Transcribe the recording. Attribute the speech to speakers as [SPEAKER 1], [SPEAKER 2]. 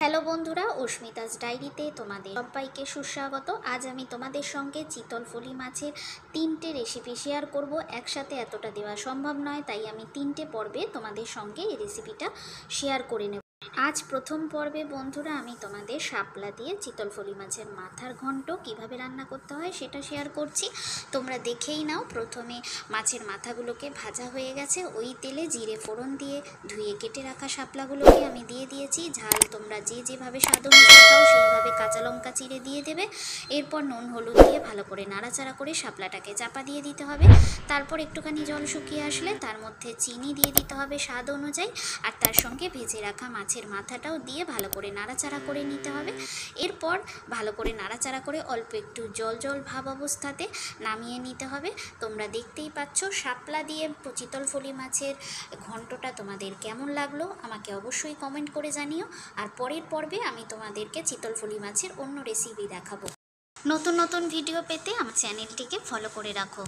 [SPEAKER 1] Hello বন্ধুরা, অস্মিতাস ডায়েরিতে তোমাদের সবাইকে সুস্বাগত। আজ আমি তোমাদের সঙ্গে চিতলফুলি মাছের 3টে রেসিপি শেয়ার করব। একসাথে এতটা দেওয়া সম্ভব নয়, তাই আমি 3টে পর্বে তোমাদের সঙ্গে এই রেসিপিটা শেয়ার করে নেব। আজ প্রথম পর্বে বন্ধুরা আমি তোমাদের শাপলা দিয়ে চিতলফুলি মাছের মাথার ঘন্ট কিভাবে রান্না করতে হয় সেটা শেয়ার করছি। তোমরা দেখেই নাও। প্রথমে মাছের মাথাগুলোকে ভাজা হয়ে গেছে, ওই তেলে জিরে ফোড়ন দিয়ে ধুয়ে কেটে রাখা শাপলাগুলোকে আমি দিয়ে দিয়েছি। ঝাল তোমরা যে যেভাবে স্বাদ অনুযায়ী খাও সেইভাবে কাঁচা লঙ্কা চিড়ে দিয়ে দেবে। এরপর নুন হলুদ দিয়ে ভালো করে নাড়াচাড়া করে শাপলাটাকে চাপা দিয়ে দিতে হবে। তারপর একটুখানি জল শুকিয়ে আসলে তার মধ্যে চিনি দিয়ে দিতে হবে স্বাদ অনুযায়ী, আর তার সঙ্গে ভেজে রাখা মাছের মাথাটাও দিয়ে ভালো করে নাড়াচাড়া করে নিতে হবে। এরপর ভালো করে নাড়াচাড়া করে অল্প একটু জল জল ভাব অবস্থাতে নামিয়ে নিতে হবে। তোমরা দেখতেই পাচ্ছ শাপলা দিয়ে চিতলফুলি মাছের ঘন্টটা তোমাদের কেমন লাগলো আমাকে অবশ্যই কমেন্ট করে জানিও। আর পরের পর্বে আমি তোমাদেরকে চিতলফুলি মাছের অন্য রেসিপি দেখাবো। নতুন নতুন ভিডিও পেতে আমার চ্যানেলটিকে ফলো করে রাখো।